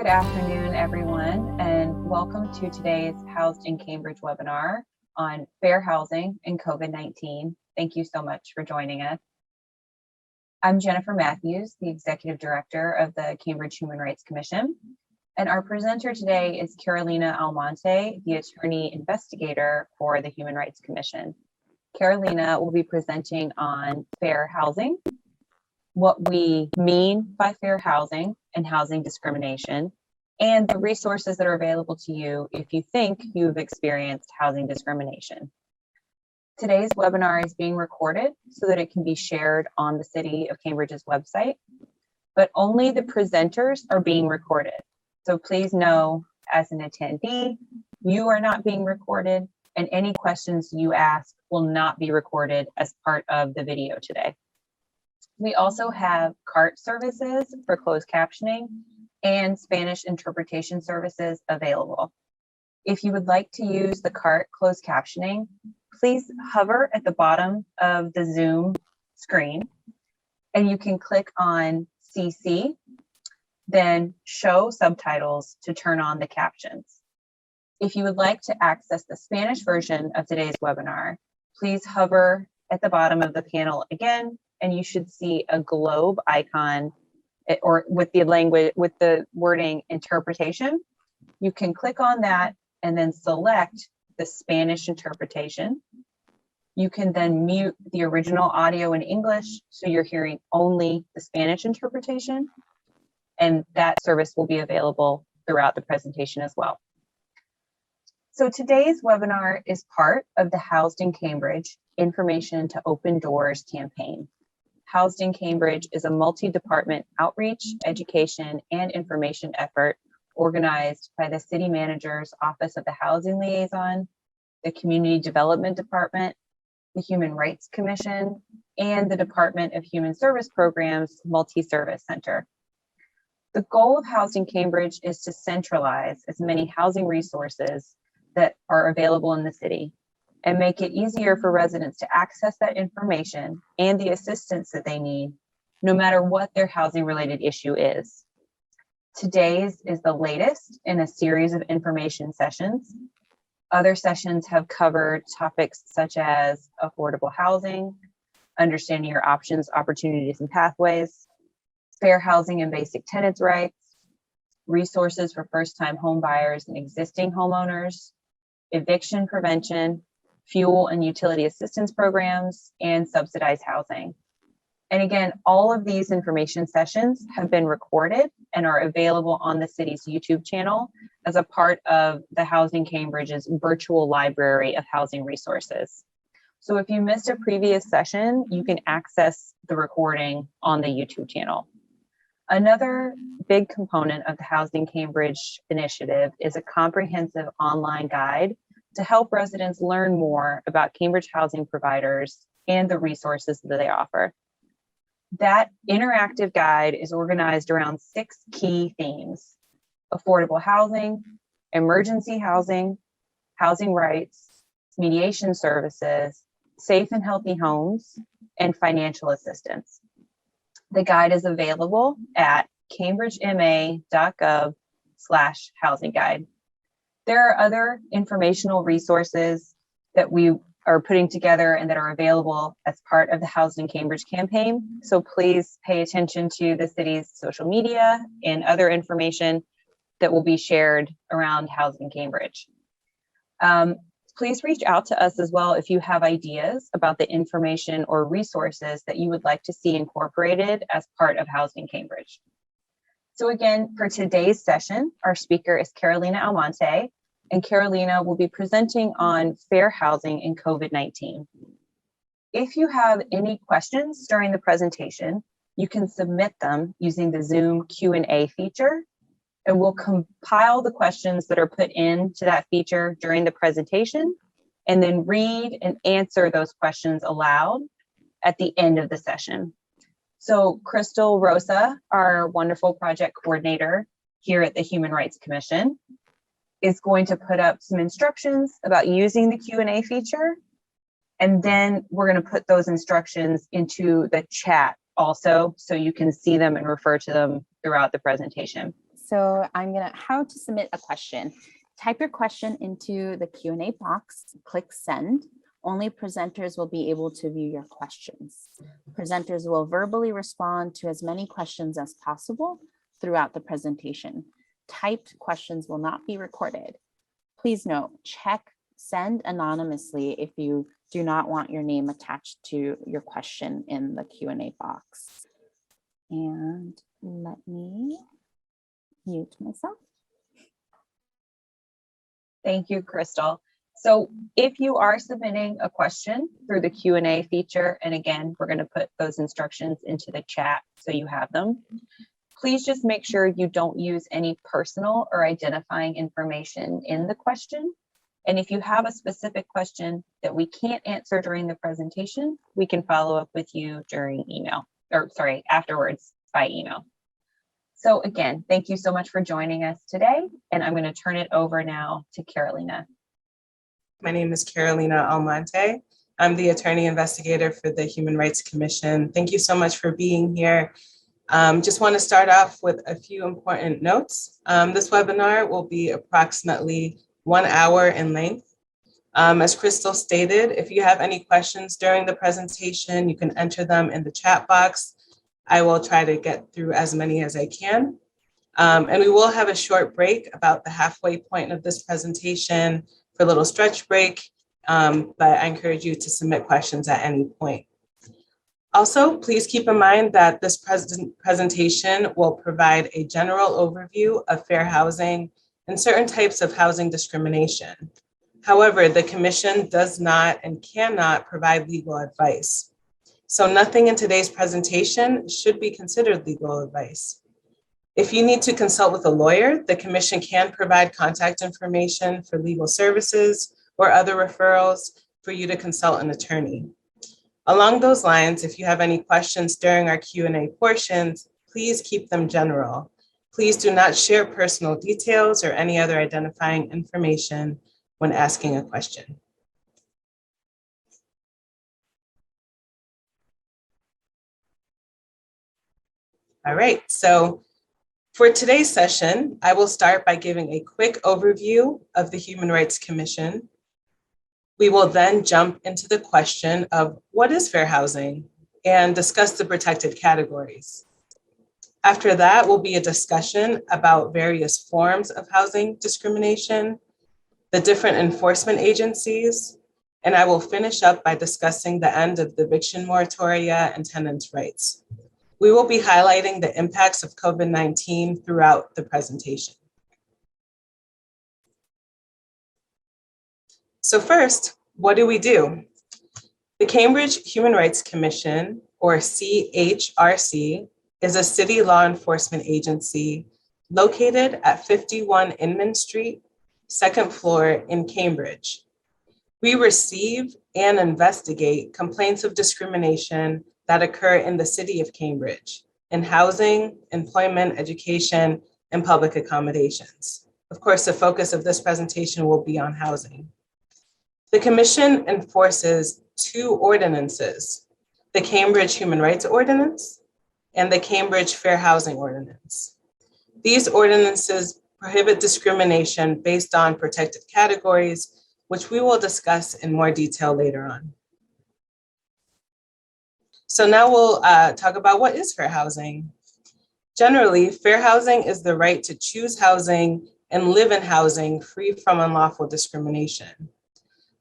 Good afternoon, everyone, and welcome to today's Housed in Cambridge webinar on fair housing and COVID-19. Thank you so much for joining us. I'm Jennifer Matthews, the Executive Director of the Cambridge Human Rights Commission, and our presenter today is Carolina Almonte, the Attorney Investigator for the Human Rights Commission. Carolina will be presenting on fair housing, what we mean by fair housing and housing discrimination, and the resources that are available to you if you think you've experienced housing discrimination. Today's webinar is being recorded so that it can be shared on the City of Cambridge's website, but only the presenters are being recorded. So please know, as an attendee, you are not being recorded, and any questions you ask will not be recorded as part of the video today. We also have CART services for closed captioning and Spanish interpretation services available. If you would like to use the CART closed captioning, please hover at the bottom of the Zoom screen and you can click on CC, then show subtitles to turn on the captions. If you would like to access the Spanish version of today's webinar, please hover at the bottom of the panel again, and you should see a globe icon or with the language, with the wording interpretation. You can click on that and then select the Spanish interpretation. You can then mute the original audio in English, so you're hearing only the Spanish interpretation, and that service will be available throughout the presentation as well. So today's webinar is part of the Housed in Cambridge Information to Open Doors campaign. Housed in Cambridge is a multi-department outreach, education, and information effort organized by the City Manager's Office of the Housing Liaison, the Community Development Department, the Human Rights Commission, and the Department of Human Service Programs Multi-Service Center. The goal of Housed in Cambridge is to centralize as many housing resources that are available in the city and make it easier for residents to access that information and the assistance that they need, no matter what their housing related issue is. Today's is the latest in a series of information sessions. Other sessions have covered topics such as affordable housing, understanding your options, opportunities, and pathways, fair housing and basic tenants' rights, resources for first-time home buyers and existing homeowners, eviction prevention, fuel and utility assistance programs, and subsidized housing. And again, all of these information sessions have been recorded and are available on the city's YouTube channel as a part of the Housing Cambridge's virtual library of housing resources. So if you missed a previous session, you can access the recording on the YouTube channel. Another big component of the Housing Cambridge initiative is a comprehensive online guide to help residents learn more about Cambridge housing providers and the resources that they offer. That interactive guide is organized around 6 key themes: affordable housing, emergency housing, housing rights, mediation services, safe and healthy homes, and financial assistance. The guide is available at cambridgema.gov/housing guide. There are other informational resources that we are putting together and that are available as part of the Housed in Cambridge campaign. So please pay attention to the city's social media and other information that will be shared around Housed in Cambridge. Please reach out to us as well if you have ideas about the information or resources that you would like to see incorporated as part of Housed in Cambridge. So again, for today's session, our speaker is Carolina Almonte, and Carolina will be presenting on fair housing and COVID-19. If you have any questions during the presentation, you can submit them using the Zoom Q&A feature, and we'll compile the questions that are put into that feature during the presentation, and then read and answer those questions aloud at the end of the session. So Crystal Rosa, our wonderful project coordinator here at the Human Rights Commission, is going to put up some instructions about using the Q&A feature, and then we're going to put those instructions into the chat also, so you can see them and refer to them throughout the presentation. So how to submit a question. Type your question into the Q&A box, click send. Only presenters will be able to view your questions. Presenters will verbally respond to as many questions as possible throughout the presentation. Typed questions will not be recorded. Please note, check send anonymously if you do not want your name attached to your question in the Q&A box. And let me mute myself. Thank you, Crystal. So if you are submitting a question through the Q&A feature, and again, we're going to put those instructions into the chat so you have them, please just make sure you don't use any personal or identifying information in the question. And if you have a specific question that we can't answer during the presentation, we can follow up with you during afterwards by email. So again, thank you so much for joining us today. And I'm going to turn it over now to Carolina. My name is Carolina Almonte. I'm the attorney investigator for the Human Rights Commission. Thank you so much for being here. Just want to start off with a few important notes. This webinar will be approximately 1 hour in length. As Crystal stated, if you have any questions during the presentation, you can enter them in the chat box. I will try to get through as many as I can. And we will have a short break about the halfway point of this presentation for a little stretch break, but I encourage you to submit questions at any point. Also, please keep in mind that this presentation will provide a general overview of fair housing and certain types of housing discrimination. However, the Commission does not and cannot provide legal advice. So nothing in today's presentation should be considered legal advice. If you need to consult with a lawyer, the Commission can provide contact information for legal services or other referrals for you to consult an attorney. Along those lines, if you have any questions during our Q&A portions, please keep them general. Please do not share personal details or any other identifying information when asking a question. All right, so for today's session, I will start by giving a quick overview of the Human Rights Commission. We will then jump into the question of what is fair housing and discuss the protected categories. After that will be a discussion about various forms of housing discrimination, the different enforcement agencies, and I will finish up by discussing the end of the eviction moratoria and tenants' rights. We will be highlighting the impacts of COVID-19 throughout the presentation. So first, what do we do? The Cambridge Human Rights Commission, or CHRC, is a city law enforcement agency located at 51 Inman Street, second floor in Cambridge. We receive and investigate complaints of discrimination that occur in the city of Cambridge in housing, employment, education, and public accommodations. Of course, the focus of this presentation will be on housing. The Commission enforces 2 ordinances, the Cambridge Human Rights Ordinance and the Cambridge Fair Housing Ordinance. These ordinances prohibit discrimination based on protected categories, which we will discuss in more detail later on. So now we'll talk about what is fair housing. Generally, fair housing is the right to choose housing and live in housing free from unlawful discrimination.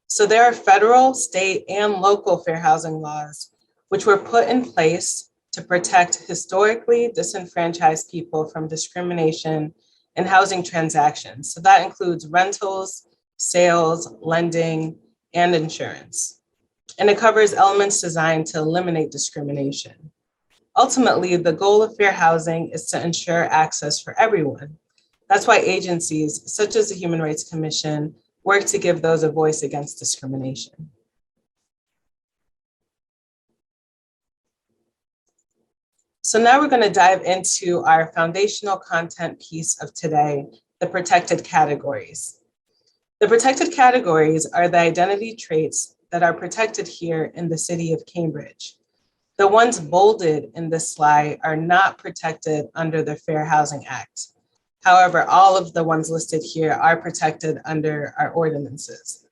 So there are federal, state, and local fair housing laws, which were put in place to protect historically disenfranchised people from discrimination in housing transactions. So that includes rentals, sales, lending, and insurance. And it covers elements designed to eliminate discrimination. Ultimately, the goal of fair housing is to ensure access for everyone. That's why agencies such as the Human Rights Commission work to give those a voice against discrimination. So now we're going to dive into our foundational content piece of today, the protected categories. The protected categories are the identity traits that are protected here in the city of Cambridge. The ones bolded in this slide are not protected under the Fair Housing Act. However, all of the ones listed here are protected under our ordinances.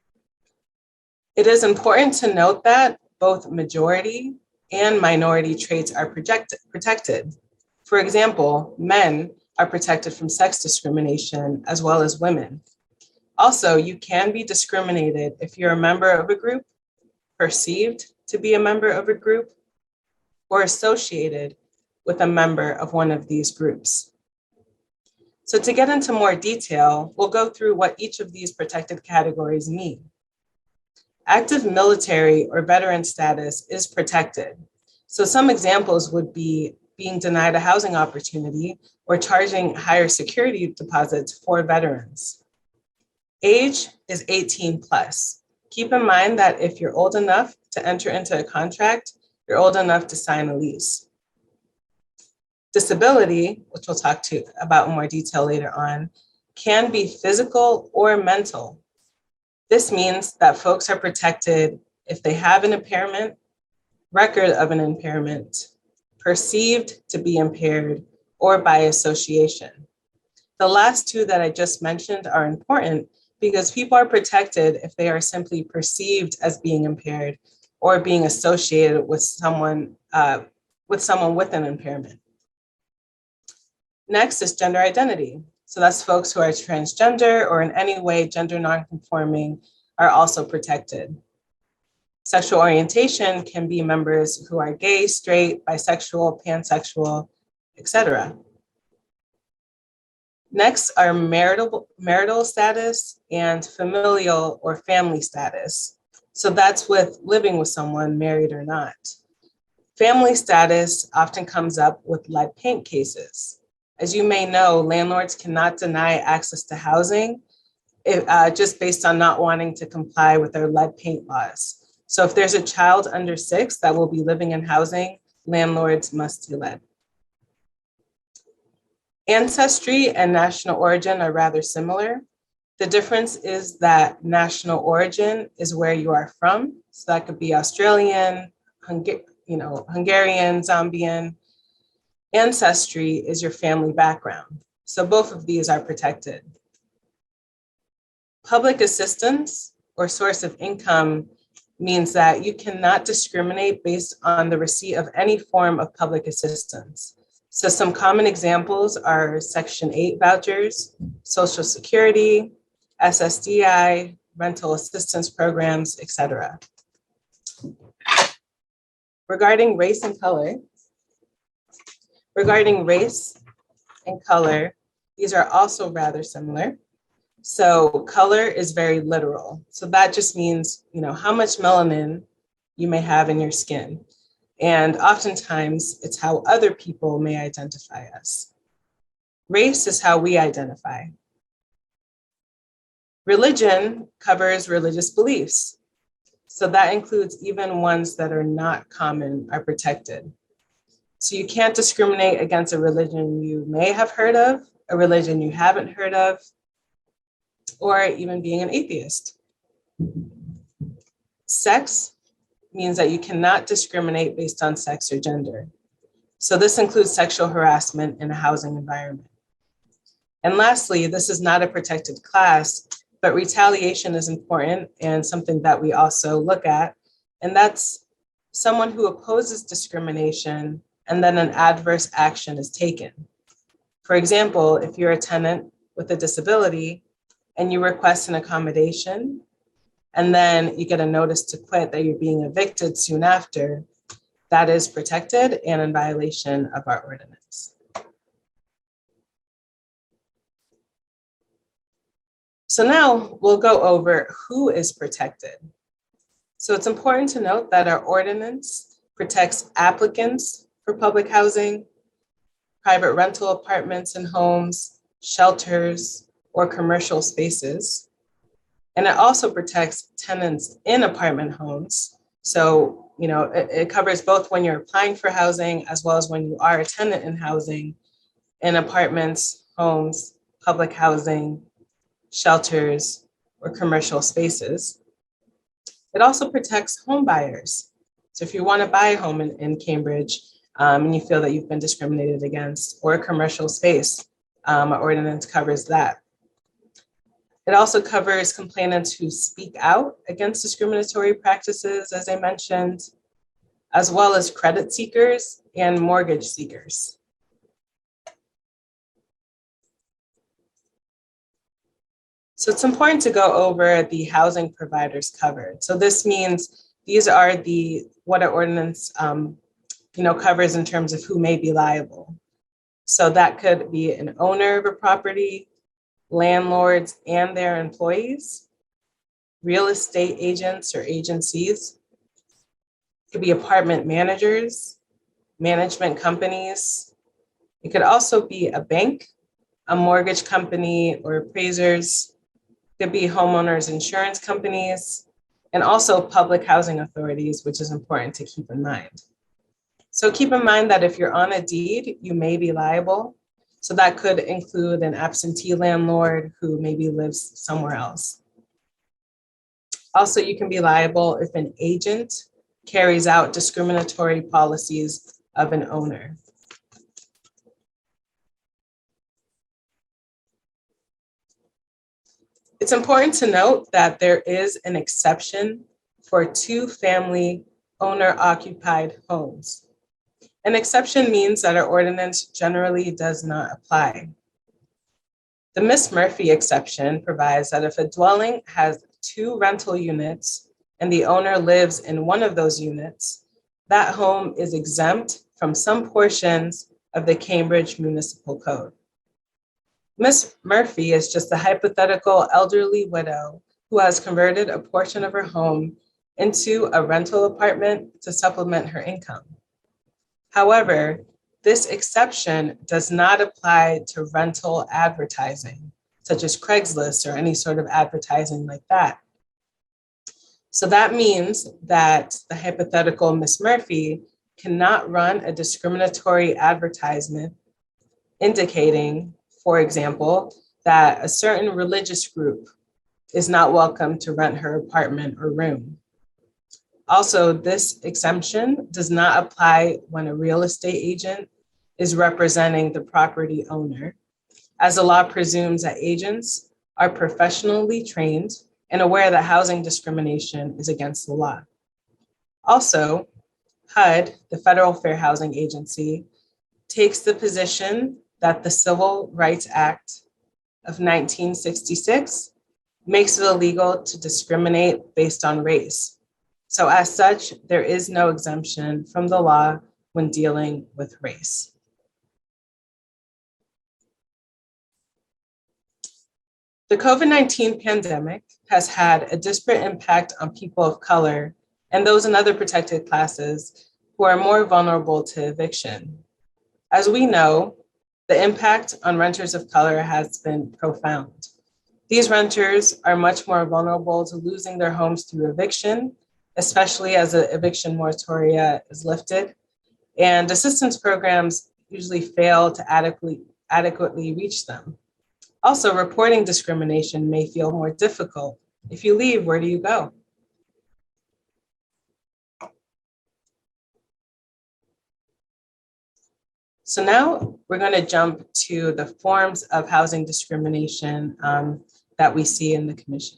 It is important to note that both majority and minority traits are protected. For example, men are protected from sex discrimination as well as women. Also, you can be discriminated if you're a member of a group, perceived to be a member of a group, or associated with a member of one of these groups. So to get into more detail, we'll go through what each of these protected categories mean. Active military or veteran status is protected. So some examples would be being denied a housing opportunity or charging higher security deposits for veterans. Age is 18 plus. Keep in mind that if you're old enough to enter into a contract, you're old enough to sign a lease. Disability, which we'll talk about in more detail later on, can be physical or mental. This means that folks are protected if they have an impairment, record of an impairment, perceived to be impaired, or by association. The last two that I just mentioned are important because people are protected if they are simply perceived as being impaired or being associated with someone with an impairment. Next is gender identity. So that's folks who are transgender or in any way gender nonconforming are also protected. Sexual orientation can be members who are gay, straight, bisexual, pansexual, etc. Next are marital status and familial or family status. So that's with living with someone, married or not. Family status often comes up with lead paint cases. As you may know, landlords cannot deny access to housing just based on not wanting to comply with their lead paint laws. So if there's a child under 6 that will be living in housing, landlords must do lead. Ancestry and national origin are rather similar. The difference is that national origin is where you are from. So that could be Australian, Hungarian, Zambian. Ancestry is your family background. So both of these are protected. Public assistance or source of income means that you cannot discriminate based on the receipt of any form of public assistance. So some common examples are Section 8 vouchers, Social Security, SSDI, rental assistance programs, etc. Regarding race and color, these are also rather similar. So color is very literal. So that just means, how much melanin you may have in your skin. And oftentimes it's how other people may identify us. Race is how we identify. Religion covers religious beliefs. So that includes even ones that are not common are protected. So you can't discriminate against a religion you may have heard of, a religion you haven't heard of, or even being an atheist. Sex means that you cannot discriminate based on sex or gender. So this includes sexual harassment in a housing environment. And lastly, this is not a protected class, but retaliation is important and something that we also look at. And that's someone who opposes discrimination and then an adverse action is taken. For example, if you're a tenant with a disability and you request an accommodation, and then you get a notice to quit that you're being evicted soon after, that is protected and in violation of our ordinance. So now we'll go over who is protected. So it's important to note that our ordinance protects applicants for public housing, private rental apartments and homes, shelters, or commercial spaces. And it also protects tenants in apartment homes. So, it covers both when you're applying for housing as well as when you are a tenant in housing, in apartments, homes, public housing, shelters, or commercial spaces. It also protects home buyers. So if you want to buy a home in Cambridge and you feel that you've been discriminated against or a commercial space, Our ordinance covers that. It also covers complainants who speak out against discriminatory practices, as I mentioned, as well as credit seekers and mortgage seekers. So it's important to go over the housing providers covered. So this means these are what our ordinance covers in terms of who may be liable. So that could be an owner of a property, landlords and their employees, real estate agents or agencies. It could be apartment managers, management companies. It could also be a bank, a mortgage company or appraisers. It could be homeowners insurance companies, and also public housing authorities, which is important to keep in mind. So keep in mind that if you're on a deed, you may be liable. So that could include an absentee landlord who maybe lives somewhere else. Also, you can be liable if an agent carries out discriminatory policies of an owner. It's important to note that there is an exception for two-family owner-occupied homes. An exception means that our ordinance generally does not apply. The Miss Murphy exception provides that if a dwelling has 2 rental units and the owner lives in one of those units, that home is exempt from some portions of the Cambridge Municipal Code. Miss Murphy is just a hypothetical elderly widow who has converted a portion of her home into a rental apartment to supplement her income. However, this exception does not apply to rental advertising, such as Craigslist or any sort of advertising like that. So that means that the hypothetical Miss Murphy cannot run a discriminatory advertisement indicating, for example, that a certain religious group is not welcome to rent her apartment or room. Also, this exemption does not apply when a real estate agent is representing the property owner, as the law presumes that agents are professionally trained and aware that housing discrimination is against the law. Also, HUD, the Federal Fair Housing Agency, takes the position that the Civil Rights Act of 1966 makes it illegal to discriminate based on race. So as such, there is no exemption from the law when dealing with race. The COVID-19 pandemic has had a disparate impact on people of color and those in other protected classes who are more vulnerable to eviction. As we know, the impact on renters of color has been profound. These renters are much more vulnerable to losing their homes through eviction, especially as the eviction moratoria is lifted, and assistance programs usually fail to adequately reach them. Also, reporting discrimination may feel more difficult. If you leave, where do you go? So now we're going to jump to the forms of housing discrimination that we see in the Commission.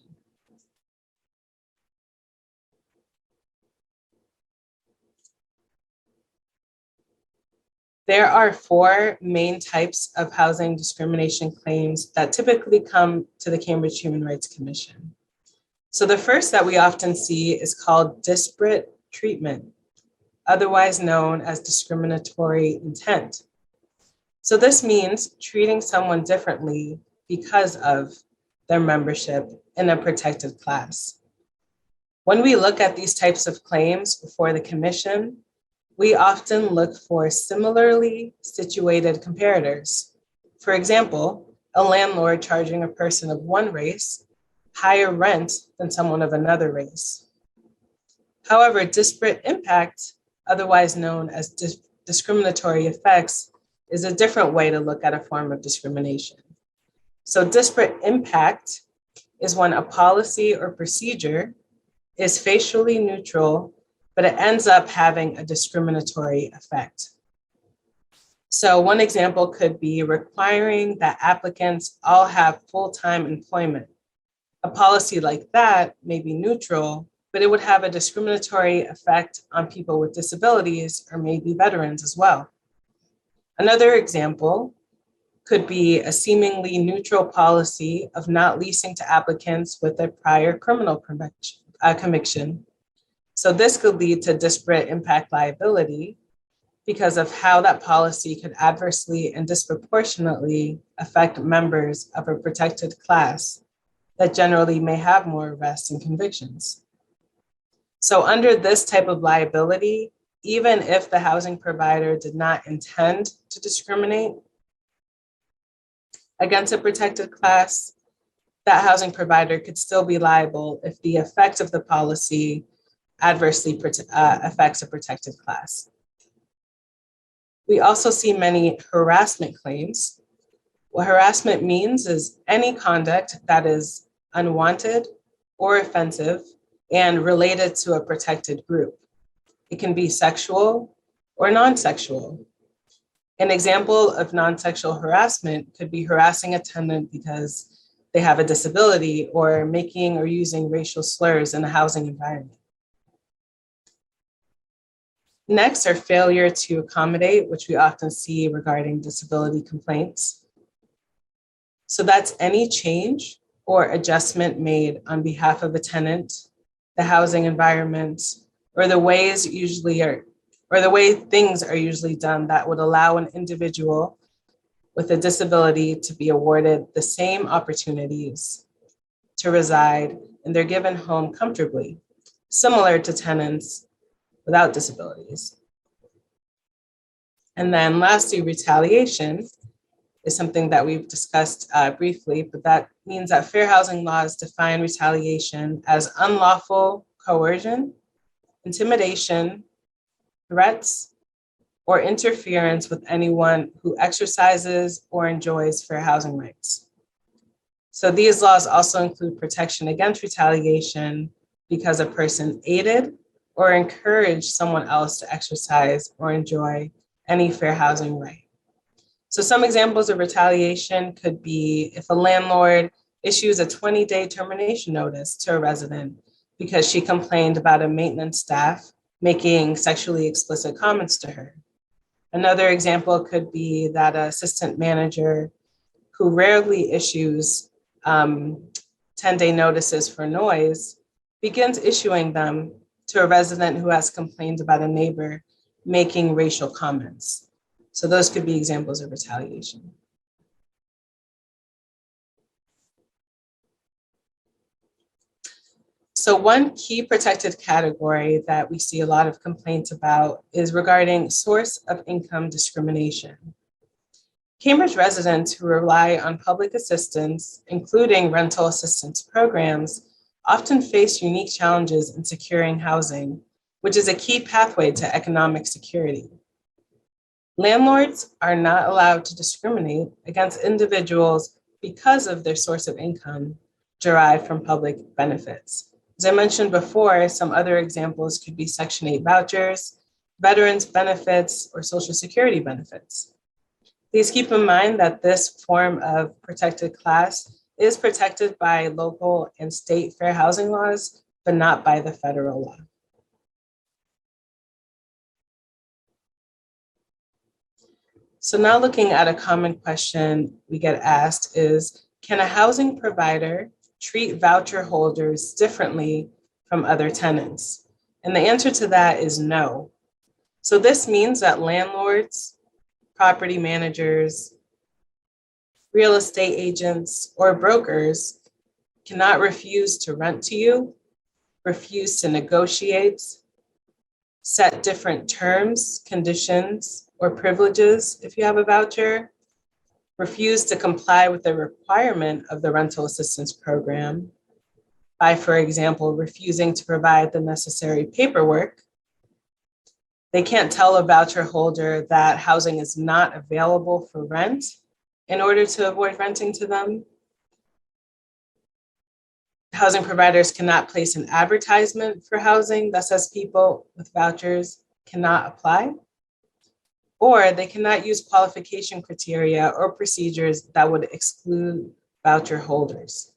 There are 4 main types of housing discrimination claims that typically come to the Cambridge Human Rights Commission. So the first that we often see is called disparate treatment, otherwise known as discriminatory intent. So this means treating someone differently because of their membership in a protected class. When we look at these types of claims before the Commission, we often look for similarly situated comparators. For example, a landlord charging a person of one race higher rent than someone of another race. However, disparate impact, otherwise known as discriminatory effects, is a different way to look at a form of discrimination. So disparate impact is when a policy or procedure is facially neutral, but it ends up having a discriminatory effect. So one example could be requiring that applicants all have full-time employment. A policy like that may be neutral, but it would have a discriminatory effect on people with disabilities or maybe veterans as well. Another example could be a seemingly neutral policy of not leasing to applicants with a prior criminal conviction. So this could lead to disparate impact liability because of how that policy could adversely and disproportionately affect members of a protected class that generally may have more arrests and convictions. So under this type of liability, even if the housing provider did not intend to discriminate against a protected class, that housing provider could still be liable if the effect of the policy adversely affects a protected class. We also see many harassment claims. What harassment means is any conduct that is unwanted or offensive and related to a protected group. It can be sexual or non-sexual. An example of non-sexual harassment could be harassing a tenant because they have a disability or making or using racial slurs in a housing environment. Next are failure to accommodate, which we often see regarding disability complaints. So that's any change or adjustment made on behalf of a tenant, the housing environment, or the way things are usually done that would allow an individual with a disability to be awarded the same opportunities to reside in their given home comfortably, similar to tenants without disabilities. And then lastly, retaliation is something that we've discussed briefly, but that means that fair housing laws define retaliation as unlawful coercion, intimidation, threats, or interference with anyone who exercises or enjoys fair housing rights. So these laws also include protection against retaliation because a person aided or encouraged someone else to exercise or enjoy any fair housing right. So some examples of retaliation could be if a landlord issues a 20-day termination notice to a resident because she complained about a maintenance staff making sexually explicit comments to her. Another example could be that an assistant manager who rarely issues 10-day notices for noise begins issuing them to a resident who has complained about a neighbor making racial comments. So those could be examples of retaliation. So one key protected category that we see a lot of complaints about is regarding source of income discrimination. Cambridge residents who rely on public assistance, including rental assistance programs, often face unique challenges in securing housing, which is a key pathway to economic security. Landlords are not allowed to discriminate against individuals because of their source of income derived from public benefits. As I mentioned before, some other examples could be Section 8 vouchers, veterans benefits, or Social Security benefits. Please keep in mind that this form of protected class is protected by local and state fair housing laws, but not by the federal law. So now looking at a common question we get asked is, can a housing provider treat voucher holders differently from other tenants? And the answer to that is no. So this means that landlords, property managers, real estate agents, or brokers cannot refuse to rent to you, refuse to negotiate, set different terms, conditions, or privileges if you have a voucher, refuse to comply with the requirement of the rental assistance program by, for example, refusing to provide the necessary paperwork. They can't tell a voucher holder that housing is not available for rent in order to avoid renting to them. Housing providers cannot place an advertisement for housing that says people with vouchers cannot apply. or they cannot use qualification criteria or procedures that would exclude voucher holders.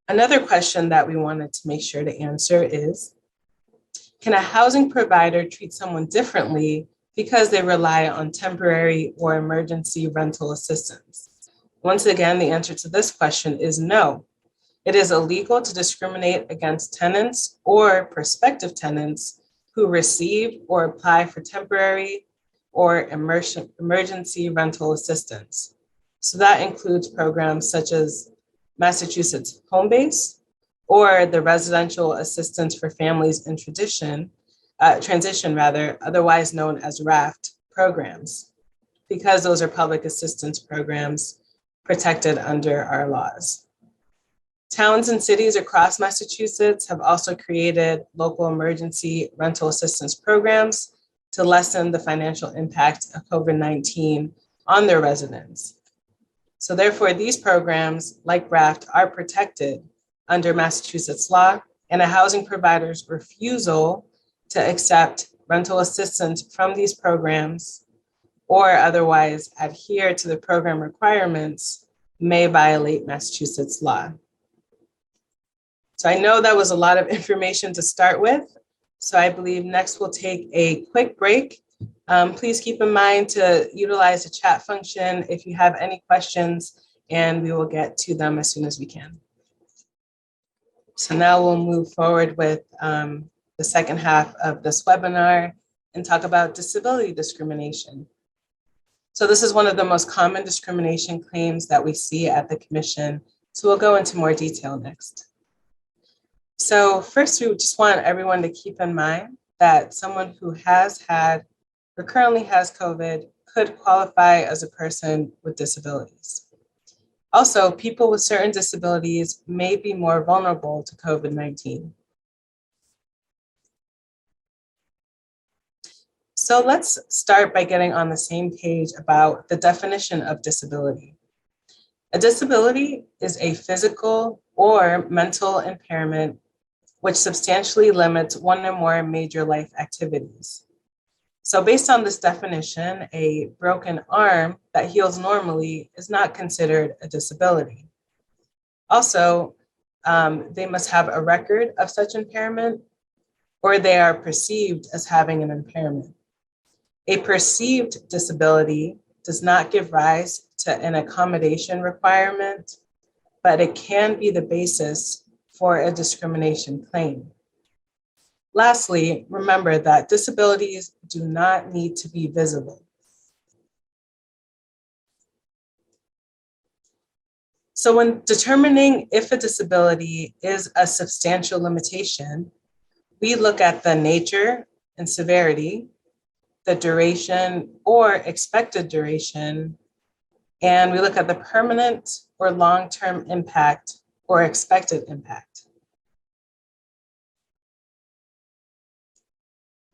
Another question that we wanted to make sure to answer is, can a housing provider treat someone differently because they rely on temporary or emergency rental assistance? Once again, the answer to this question is no. It is illegal to discriminate against tenants or prospective tenants who receive or apply for temporary or emergency rental assistance. So that includes programs such as Massachusetts Home Base, or the Residential Assistance for Families in Transition, otherwise known as RAFT programs, because those are public assistance programs protected under our laws. Towns and cities across Massachusetts have also created local emergency rental assistance programs to lessen the financial impact of COVID-19 on their residents. So therefore, these programs, like RAFT, are protected under Massachusetts law, and a housing provider's refusal to accept rental assistance from these programs or otherwise adhere to the program requirements may violate Massachusetts law. So I know that was a lot of information to start with. So I believe next we'll take a quick break. Please keep in mind to utilize the chat function if you have any questions, and we will get to them as soon as we can. So now we'll move forward with the second half of this webinar and talk about disability discrimination. So this is one of the most common discrimination claims that we see at the Commission. So we'll go into more detail next. So first, we just want everyone to keep in mind that someone who has had or currently has COVID could qualify as a person with disabilities. Also, people with certain disabilities may be more vulnerable to COVID-19. So let's start by getting on the same page about the definition of disability. A disability is a physical or mental impairment which substantially limits one or more major life activities. So based on this definition, a broken arm that heals normally is not considered a disability. Also, they must have a record of such impairment, or they are perceived as having an impairment. A perceived disability does not give rise to an accommodation requirement, but it can be the basis for a discrimination claim. Lastly, remember that disabilities do not need to be visible. So when determining if a disability is a substantial limitation, we look at the nature and severity, the duration or expected duration, and we look at the permanent or long-term impact or expected impact.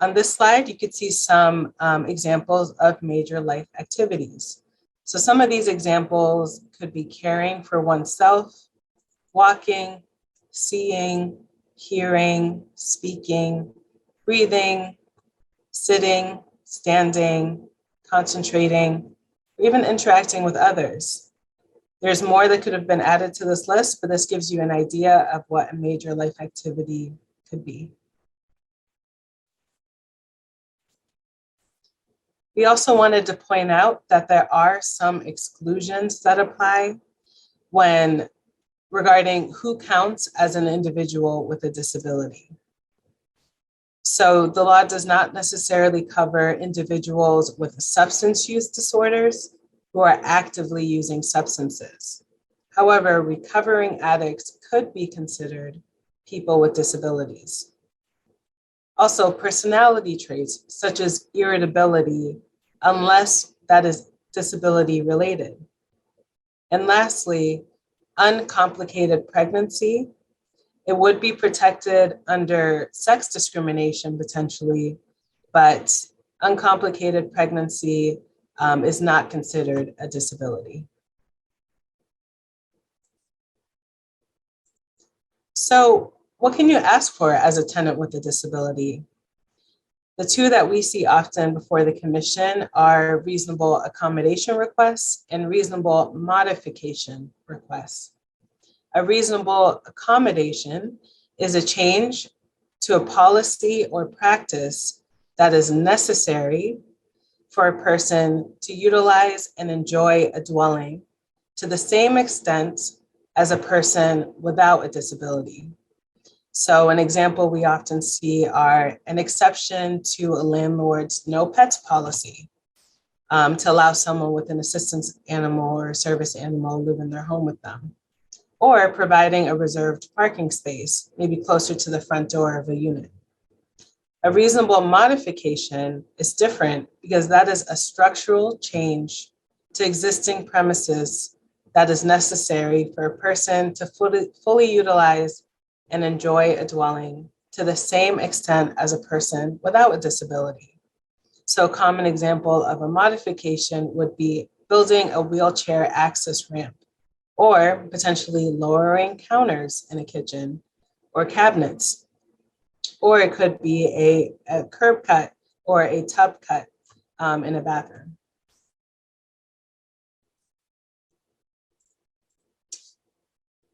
On this slide, you could see some examples of major life activities. So some of these examples could be caring for oneself, walking, seeing, hearing, speaking, breathing, sitting, standing, concentrating, or even interacting with others. There's more that could have been added to this list, but this gives you an idea of what a major life activity could be. We also wanted to point out that there are some exclusions that apply when regarding who counts as an individual with a disability. So the law does not necessarily cover individuals with substance use disorders who are actively using substances. However, recovering addicts could be considered people with disabilities. Also, personality traits such as irritability, unless that is disability related. And lastly, uncomplicated pregnancy. It would be protected under sex discrimination potentially, but uncomplicated pregnancy is not considered a disability. So what can you ask for as a tenant with a disability? The two that we see often before the commission are reasonable accommodation requests and reasonable modification requests. A reasonable accommodation is a change to a policy or practice that is necessary for a person to utilize and enjoy a dwelling to the same extent as a person without a disability. So an example we often see are an exception to a landlord's no pets policy to allow someone with an assistance animal or service animal live in their home with them, or providing a reserved parking space, maybe closer to the front door of a unit. A reasonable modification is different because that is a structural change to existing premises that is necessary for a person to fully utilize and enjoy a dwelling to the same extent as a person without a disability. So a common example of a modification would be building a wheelchair access ramp, or potentially lowering counters in a kitchen or cabinets. Or it could be a curb cut or a tub cut in a bathroom.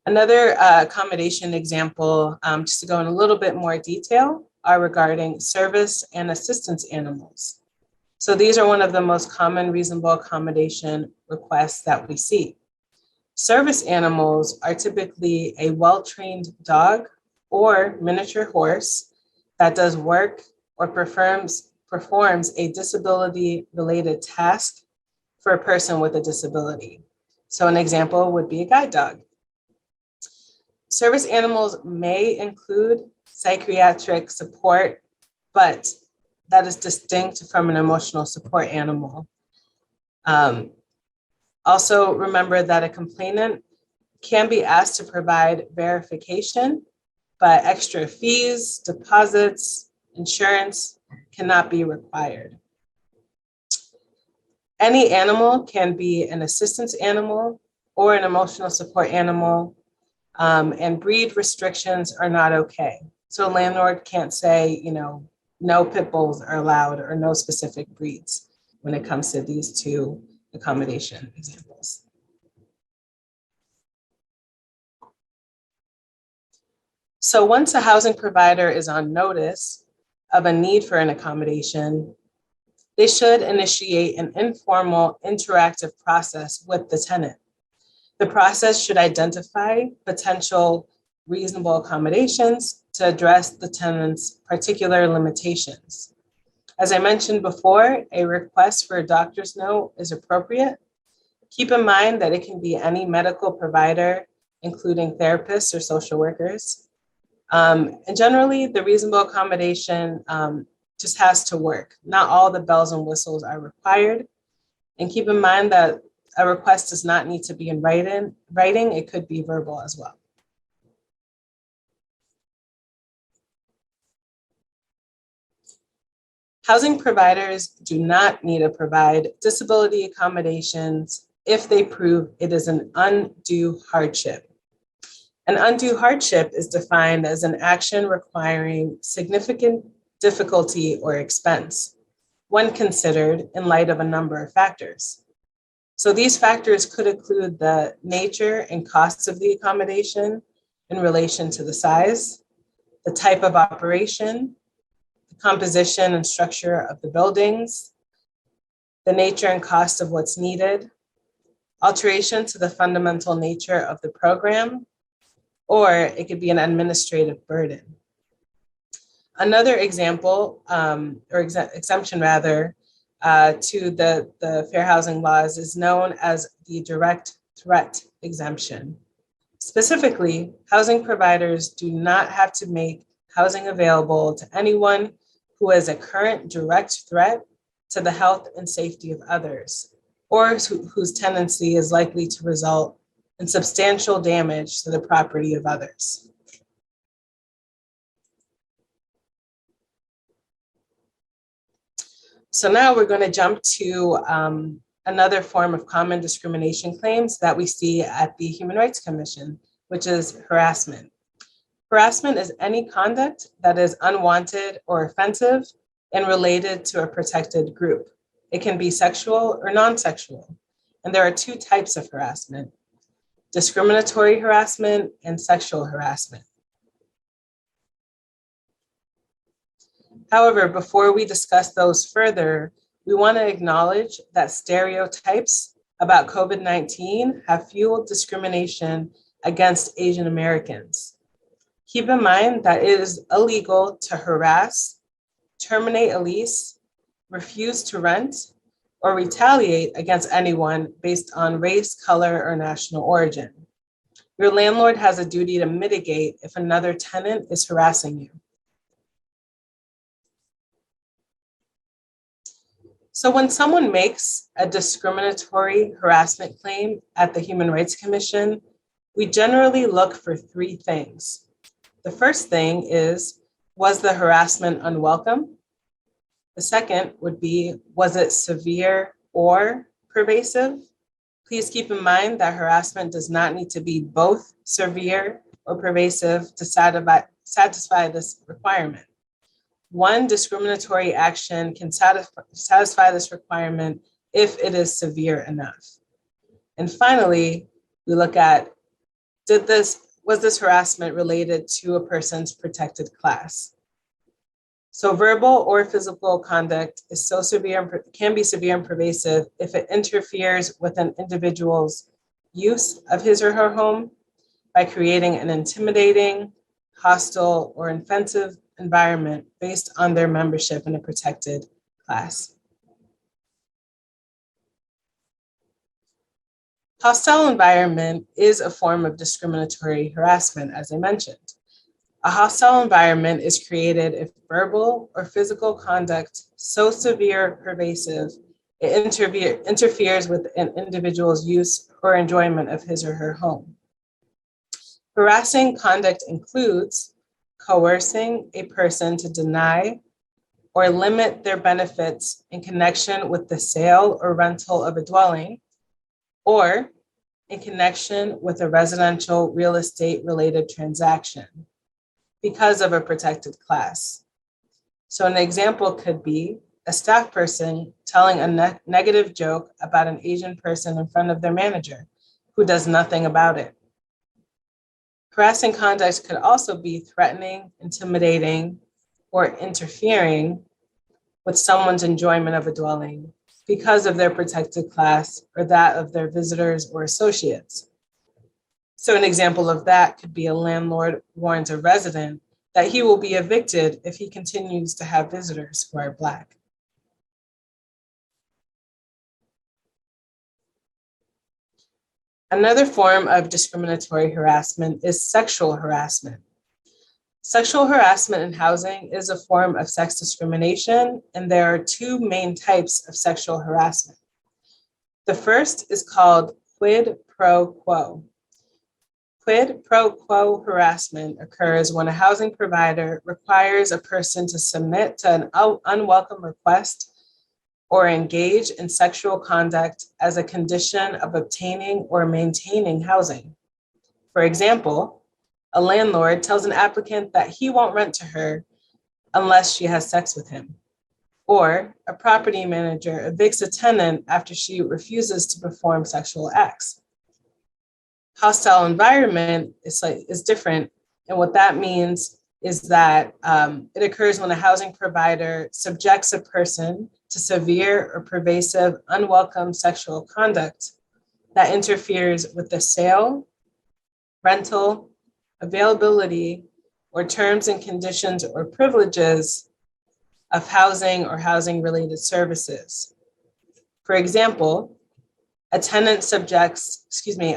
Another accommodation example, just to go in a little bit more detail, are regarding service and assistance animals. So these are one of the most common reasonable accommodation requests that we see. Service animals are typically a well-trained dog or miniature horse that does work or performs a disability-related task for a person with a disability. So an example would be a guide dog. Service animals may include psychiatric support, but that is distinct from an emotional support animal. Also, remember that a complainant can be asked to provide verification, but extra fees, deposits, insurance cannot be required. Any animal can be an assistance animal or an emotional support animal, and breed restrictions are not okay. So a landlord can't say, no pit bulls are allowed or no specific breeds when it comes to these two accommodation examples. So once a housing provider is on notice of a need for an accommodation, they should initiate an informal interactive process with the tenant. The process should identify potential reasonable accommodations to address the tenant's particular limitations. As I mentioned before, a request for a doctor's note is appropriate. Keep in mind that it can be any medical provider, including therapists or social workers. And generally, the reasonable accommodation just has to work. Not all the bells and whistles are required. And keep in mind that a request does not need to be in writing. It could be verbal as well. Housing providers do not need to provide disability accommodations if they prove it is an undue hardship. An undue hardship is defined as an action requiring significant difficulty or expense when considered in light of a number of factors. So these factors could include the nature and costs of the accommodation in relation to the size, the type of operation, the composition and structure of the buildings, the nature and cost of what's needed, alteration to the fundamental nature of the program, or it could be an administrative burden. Another example, exemption rather, to the fair housing laws is known as the direct threat exemption. Specifically, housing providers do not have to make housing available to anyone who is a current direct threat to the health and safety of others, or whose tenancy is likely to result in substantial damage to the property of others. So now we're going to jump to another form of common discrimination claims that we see at the Human Rights Commission, which is harassment. Harassment is any conduct that is unwanted or offensive and related to a protected group. It can be sexual or non-sexual. And there are two types of harassment: discriminatory harassment and sexual harassment. However, before we discuss those further, we want to acknowledge that stereotypes about COVID-19 have fueled discrimination against Asian Americans. Keep in mind that it is illegal to harass, terminate a lease, refuse to rent, or retaliate against anyone based on race, color, or national origin. Your landlord has a duty to mitigate if another tenant is harassing you. So when someone makes a discriminatory harassment claim at the Human Rights Commission, we generally look for three things. The first thing is, was the harassment unwelcome? The second would be, was it severe or pervasive? Please keep in mind that harassment does not need to be both severe or pervasive to satisfy this requirement. One discriminatory action can satisfy this requirement if it is severe enough. And finally, we look at, was this harassment related to a person's protected class? So verbal or physical conduct is so severe, can be severe and pervasive if it interferes with an individual's use of his or her home by creating an intimidating, hostile, or offensive environment based on their membership in a protected class. Hostile environment is a form of discriminatory harassment, as I mentioned. A hostile environment is created if verbal or physical conduct so severe or pervasive, it interferes with an individual's use or enjoyment of his or her home. Harassing conduct includes coercing a person to deny or limit their benefits in connection with the sale or rental of a dwelling, or in connection with a residential real estate related transaction because of a protected class. So an example could be a staff person telling a negative joke about an Asian person in front of their manager who does nothing about it. Harassing conduct could also be threatening, intimidating, or interfering with someone's enjoyment of a dwelling because of their protected class or that of their visitors or associates. So an example of that could be a landlord warns a resident that he will be evicted if he continues to have visitors who are Black. Another form of discriminatory harassment is sexual harassment. Sexual harassment in housing is a form of sex discrimination, and there are two main types of sexual harassment. The first is called quid pro quo. Quid pro quo harassment occurs when a housing provider requires a person to submit to an unwelcome request or engage in sexual conduct as a condition of obtaining or maintaining housing. For example, a landlord tells an applicant that he won't rent to her unless she has sex with him. Or a property manager evicts a tenant after she refuses to perform sexual acts. Hostile environment is different. And what that means is that it occurs when a housing provider subjects a person to severe or pervasive unwelcome sexual conduct that interferes with the sale, rental, availability, or terms and conditions or privileges of housing or housing-related services. For example, a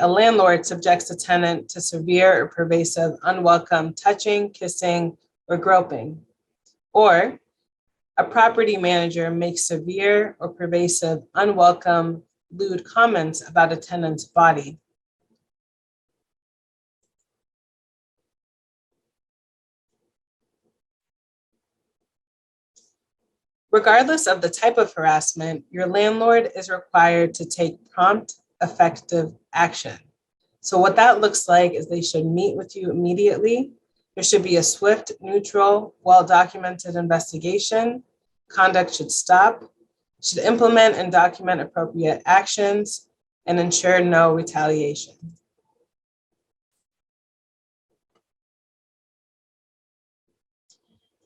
landlord subjects a tenant to severe or pervasive unwelcome touching, kissing, or groping. Or a property manager makes severe or pervasive unwelcome lewd comments about a tenant's body. Regardless of the type of harassment, your landlord is required to take prompt, effective action. So what that looks like is they should meet with you immediately There should be a swift, neutral, well-documented investigation. Conduct should stop, should implement and document appropriate actions, and ensure no retaliation.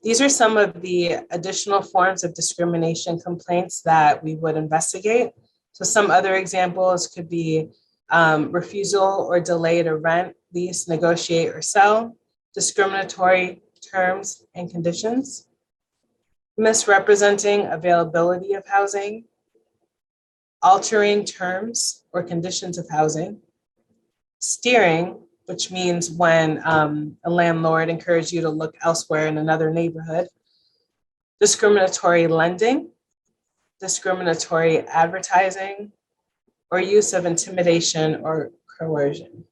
These are some of the additional forms of discrimination complaints that we would investigate. So some other examples could be refusal or delay to rent, lease, negotiate, or sell, discriminatory terms and conditions, misrepresenting availability of housing, altering terms or conditions of housing, steering, which means when a landlord encourages you to look elsewhere in another neighborhood, discriminatory lending, discriminatory advertising, or use of intimidation or coercion.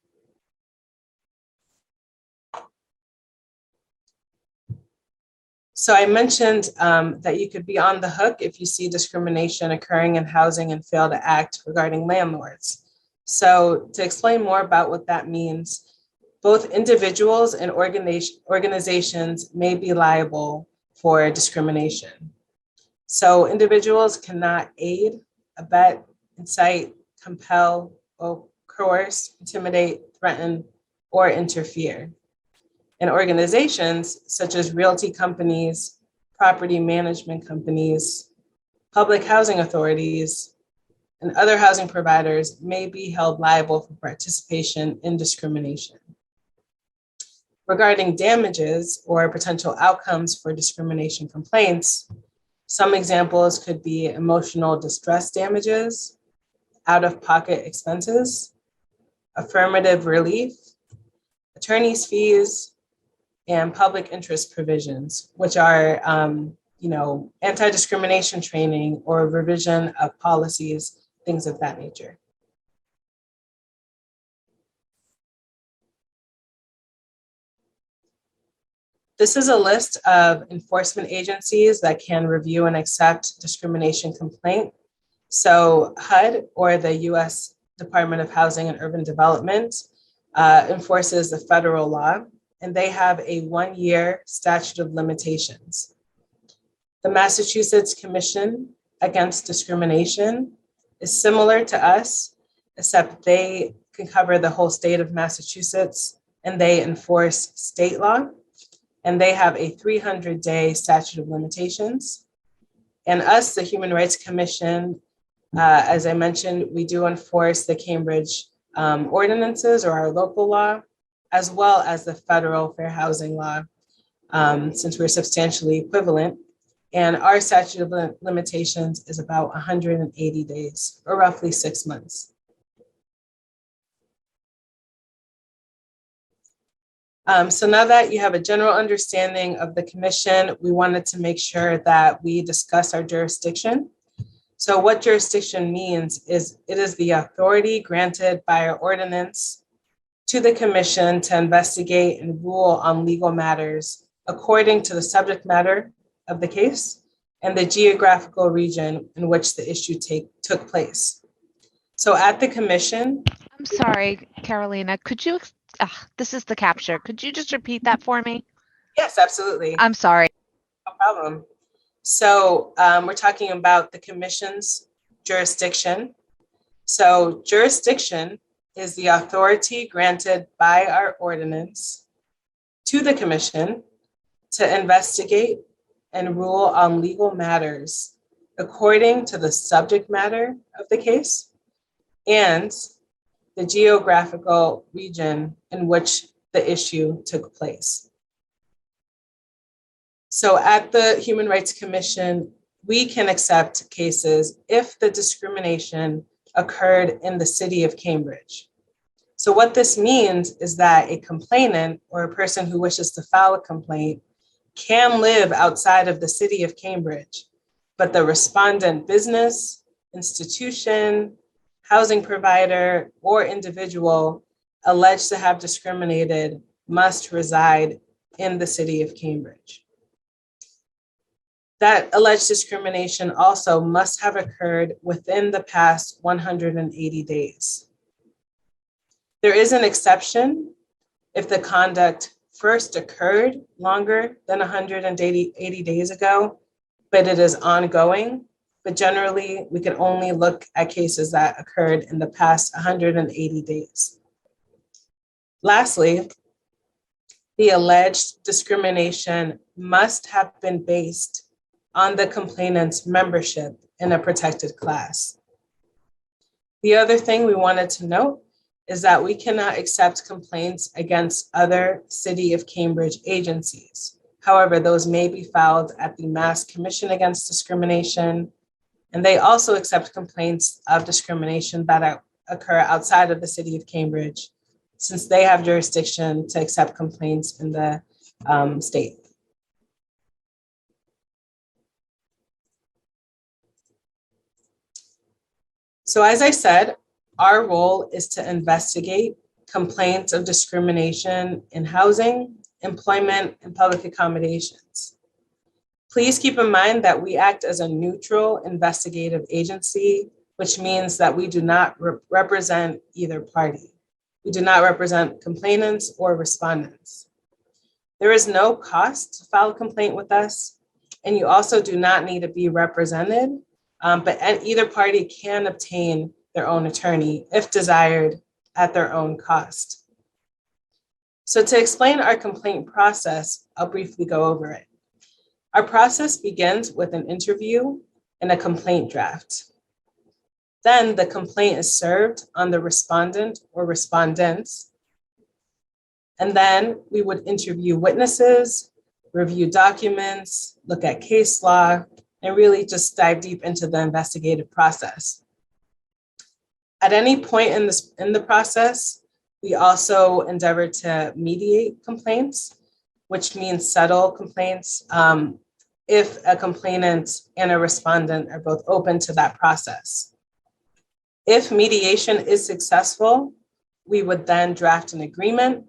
So I mentioned that you could be on the hook if you see discrimination occurring in housing and fail to act regarding landlords. So to explain more about what that means, both individuals and organizations may be liable for discrimination. So individuals cannot aid, abet, incite, compel, or coerce, intimidate, threaten, or interfere. And organizations such as realty companies, property management companies, public housing authorities, and other housing providers may be held liable for participation in discrimination. Regarding damages or potential outcomes for discrimination complaints, some examples could be emotional distress damages, out-of-pocket expenses, affirmative relief, attorney's fees, and public interest provisions, which are anti-discrimination training or revision of policies, things of that nature. This is a list of enforcement agencies that can review and accept discrimination complaint. So HUD, or the US Department of Housing and Urban Development, enforces the federal law, and they have a 1-year statute of limitations. The Massachusetts Commission Against Discrimination is similar to us, except they can cover the whole state of Massachusetts and they enforce state law. And they have a 300-day statute of limitations. And us, the Human Rights Commission, as I mentioned, we do enforce the Cambridge ordinances or our local law, as well as the federal fair housing law, since we're substantially equivalent. And our statute of limitations is about 180 days, or roughly 6 months. So now that you have a general understanding of the commission, we wanted to make sure that we discuss our jurisdiction. So what jurisdiction means is it is the authority granted by our ordinance to the commission to investigate and rule on legal matters according to the subject matter of the case and the geographical region in which the issue took place. So at the commission. I'm sorry, Carolina, could you, this is the capture. Could you just repeat that for me? Yes, absolutely. I'm sorry. No problem. So we're talking about the commission's jurisdiction. So jurisdiction is the authority granted by our ordinance to the commission to investigate and rule on legal matters according to the subject matter of the case and the geographical region in which the issue took place. So at the Human Rights Commission, we can accept cases if the discrimination occurred in the city of Cambridge. So what this means is that a complainant or a person who wishes to file a complaint can live outside of the city of Cambridge, but the respondent business, institution, housing provider, or individual alleged to have discriminated must reside in the city of Cambridge. That alleged discrimination also must have occurred within the past 180 days. There is an exception if the conduct first occurred longer than 180 days ago, but it is ongoing. But generally, we can only look at cases that occurred in the past 180 days. Lastly, the alleged discrimination must have been based on the complainant's membership in a protected class. The other thing we wanted to note is that we cannot accept complaints against other City of Cambridge agencies. However, those may be filed at the Mass Commission Against Discrimination, and they also accept complaints of discrimination that occur outside of the City of Cambridge, since they have jurisdiction to accept complaints in the state. So as I said, our role is to investigate complaints of discrimination in housing, employment, and public accommodations. Please keep in mind that we act as a neutral investigative agency, which means that we do not represent either party. We do not represent complainants or respondents. There is no cost to file a complaint with us, and you also do not need to be represented, but either party can obtain their own attorney if desired at their own cost. So to explain our complaint process, I'll briefly go over it. Our process begins with an interview and a complaint draft. Then the complaint is served on the respondent or respondents. And then we would interview witnesses, review documents, look at case law, and really just dive deep into the investigative process. At any point in the process, we also endeavor to mediate complaints, which means settle complaints if a complainant and a respondent are both open to that process. If mediation is successful, we would then draft an agreement,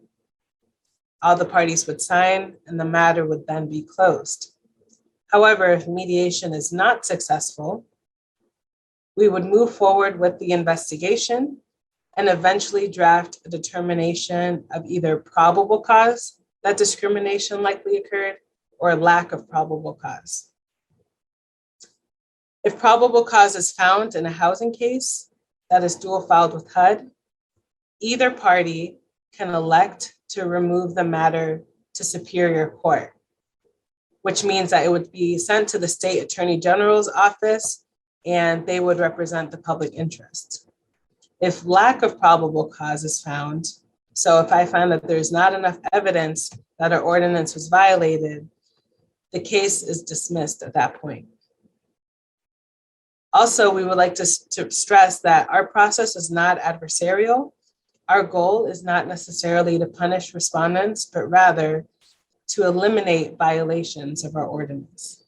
all the parties would sign, and the matter would then be closed. However, if mediation is not successful, we would move forward with the investigation and eventually draft a determination of either probable cause that discrimination likely occurred or lack of probable cause. If probable cause is found in a housing case that is dual filed with HUD, either party can elect to remove the matter to Superior Court, which means that it would be sent to the State Attorney General's office and they would represent the public interest. If lack of probable cause is found, so if I find that there's not enough evidence that our ordinance was violated, the case is dismissed at that point. Also, we would like to stress that our process is not adversarial. Our goal is not necessarily to punish respondents, but rather to eliminate violations of our ordinance.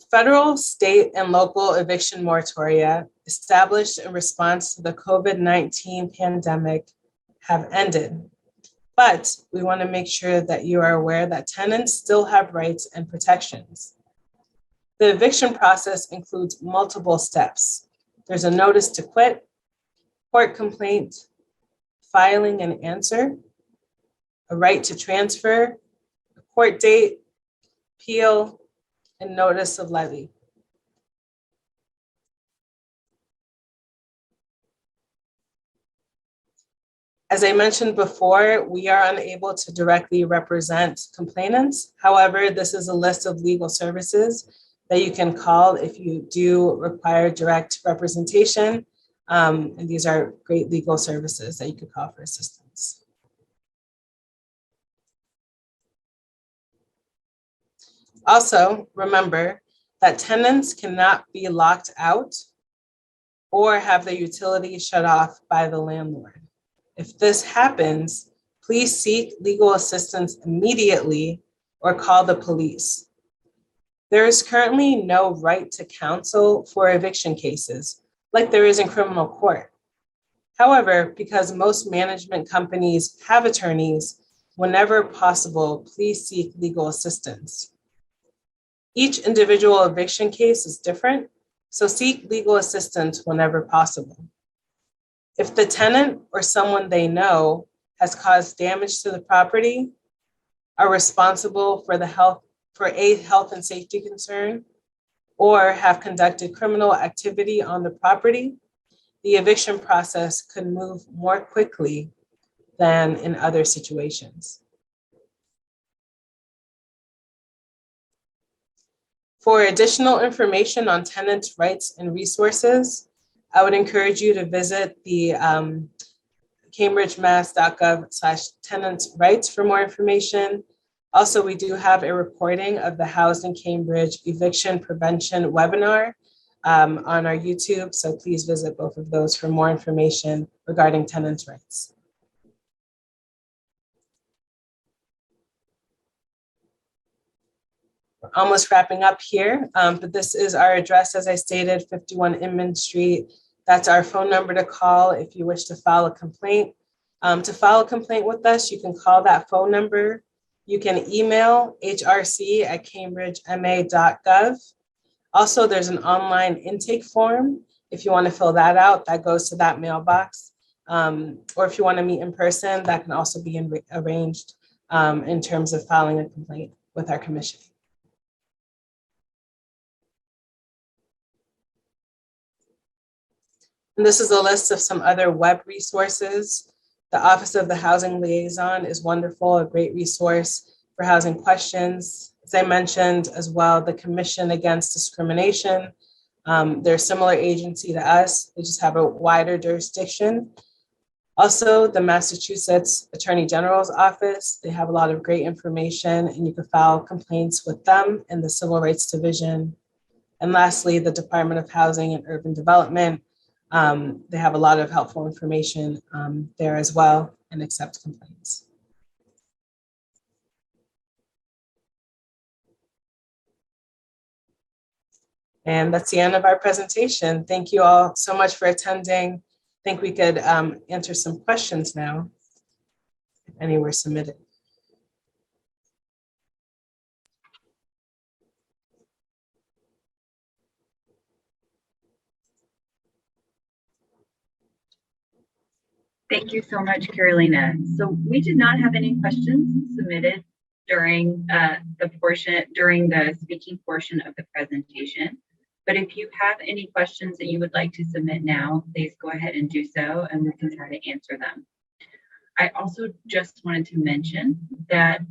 Federal, state, and local eviction moratoria established in response to the COVID-19 pandemic have ended. But we want to make sure that you are aware that tenants still have rights and protections. The eviction process includes multiple steps. There's a notice to quit, court complaint, filing an answer, a right to transfer, a court date, appeal, and notice of levy. As I mentioned before, we are unable to directly represent complainants. However, this is a list of legal services that you can call if you do require direct representation. And these are great legal services that you could call for assistance. Also, remember that tenants cannot be locked out or have their utilities shut off by the landlord. If this happens, please seek legal assistance immediately or call the police. There is currently no right to counsel for eviction cases like there is in criminal court. However, because most management companies have attorneys, whenever possible, please seek legal assistance. Each individual eviction case is different, so seek legal assistance whenever possible. If the tenant or someone they know has caused damage to the property, are responsible for a health and safety concern, or have conducted criminal activity on the property, the eviction process could move more quickly than in other situations. For additional information on tenants' rights and resources, I would encourage you to visit the cambridgemass.gov/tenants rights for more information. Also, we do have a recording of the Housed in Cambridge Eviction Prevention webinar on our YouTube, so please visit both of those for more information regarding tenants' rights. We're almost wrapping up here, but this is our address, as I stated, 51 Inman Street. That's our phone number to call if you wish to file a complaint. To file a complaint with us, you can call that phone number. You can email hrc@cambridgema.gov. Also, there's an online intake form. If you want to fill that out, that goes to that mailbox. Or if you want to meet in person, that can also be arranged in terms of filing a complaint with our commission. And this is a list of some other web resources. The Office of the Housing Liaison is wonderful, a great resource for housing questions. As I mentioned as well, the Commission Against Discrimination. They're a similar agency to us, they just have a wider jurisdiction. Also, the Massachusetts Attorney General's Office, they have a lot of great information and you can file complaints with them in the Civil Rights Division. And lastly, the Department of Housing and Urban Development. They have a lot of helpful information there as well and accept complaints. And that's the end of our presentation. Thank you all so much for attending. I think we could answer some questions now, if any were submitted. Thank you so much, Carolina. So we did not have any questions submitted during the speaking portion of the presentation. But if you have any questions that you would like to submit now, please go ahead and do so and we can try to answer them. I also just wanted to mention that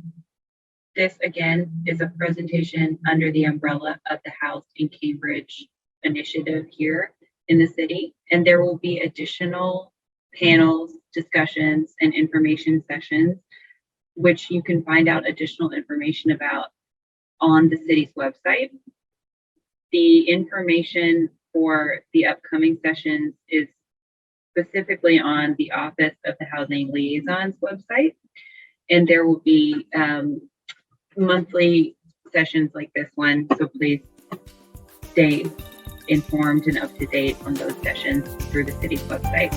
this again is a presentation under the umbrella of the Housed in Cambridge initiative here in the city, and there will be additional panels, discussions, and information sessions, which you can find out additional information about on the city's website. The information for the upcoming sessions is specifically on the Office of the Housing Liaison's website, and there will be monthly sessions like this one, so please stay informed and up to date on those sessions through the city's website.